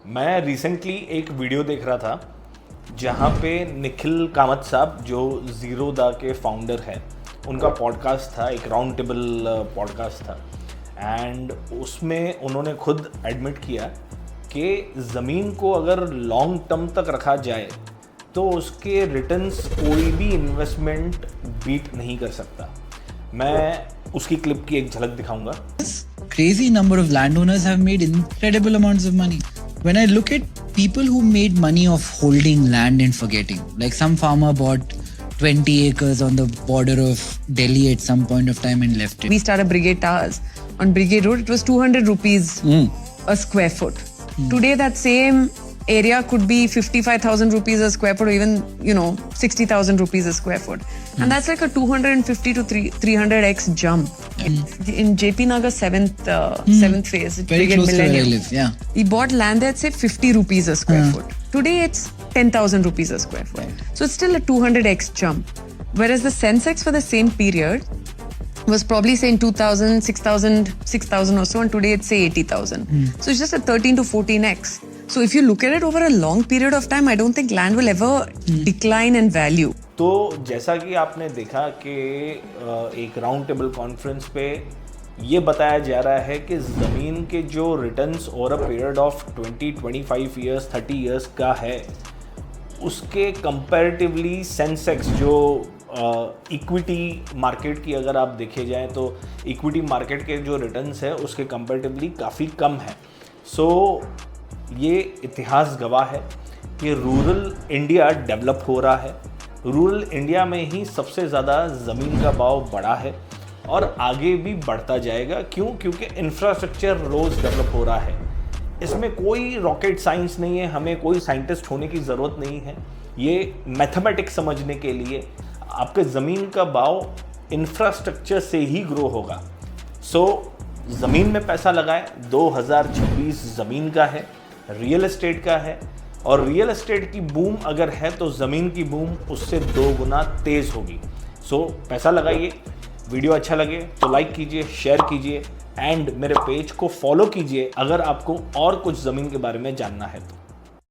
मैं रिसेंटली एक वीडियो देख रहा था जहाँ पे निखिल कामत साहब जो ज़ीरोदा के फाउंडर हैं, उनका पॉडकास्ट था, एक राउंड टेबल पॉडकास्ट था। एंड उसमें उन्होंने खुद एडमिट किया कि ज़मीन को अगर लॉन्ग टर्म तक रखा जाए तो उसके रिटर्न्स कोई भी इन्वेस्टमेंट बीट नहीं कर सकता। मैं उसकी क्लिप की एक झलक दिखाऊंगा। Crazy number of landowners have made incredible amounts of money. When I look at people who made money off holding land and forgetting, like some farmer bought 20 acres on the border of Delhi at some point of time and left it. We started Brigade Towers. On Brigade Road, it was 200 rupees a square foot. Today, that same area could be 55,000 rupees a square foot or even, 60,000 rupees a square foot. And that's like a 250 to 300x jump. In JP Nagar 7th phase, Very Brigade close to where I Millennium. live, yeah. We bought land at say 50 rupees a square foot. Today it's 10,000 rupees a square foot. Right. So it's still a 200x jump. Whereas the Sensex for the same period was probably say in 2000, 6,000 or so, and today it's say 80,000. So it's just a 13 to 14x. So if you look at it over a long period of time, I don't think land will ever decline in value. तो जैसा कि आपने देखा कि एक round table conference पे ये बताया जा रहा है कि ज़मीन के जो returns over a period of 20-25 years 30 years का है, उसके कंपैरेटिवली सेंसेक्स जो इक्विटी मार्केट की अगर आप देखे जाएं तो इक्विटी मार्केट के जो रिटर्न्स है उसके कंपैरेटिवली काफ़ी कम है। सो ये इतिहास गवाह है कि रूरल इंडिया डेवलप हो रहा है। रूरल इंडिया में ही सबसे ज़्यादा ज़मीन का भाव बढ़ा है और आगे भी बढ़ता जाएगा। क्यों? क्योंकि इंफ्रास्ट्रक्चर रोज़ डेवलप हो रहा है। इसमें कोई रॉकेट साइंस नहीं है, हमें कोई साइंटिस्ट होने की ज़रूरत नहीं है। ये मैथमेटिक्स समझने के लिए आपके ज़मीन का भाव इंफ्रास्ट्रक्चर से ही ग्रो होगा। सो ज़मीन में पैसा लगाएं। 2026 ज़मीन का है, रियल एस्टेट का है, और रियल एस्टेट की बूम अगर है तो ज़मीन की बूम उससे 2 गुना तेज़ होगी। सो पैसा लगाइए। वीडियो अच्छा लगे तो लाइक कीजिए, शेयर कीजिए एंड मेरे पेज को फॉलो कीजिए अगर आपको और कुछ ज़मीन के बारे में जानना है तो।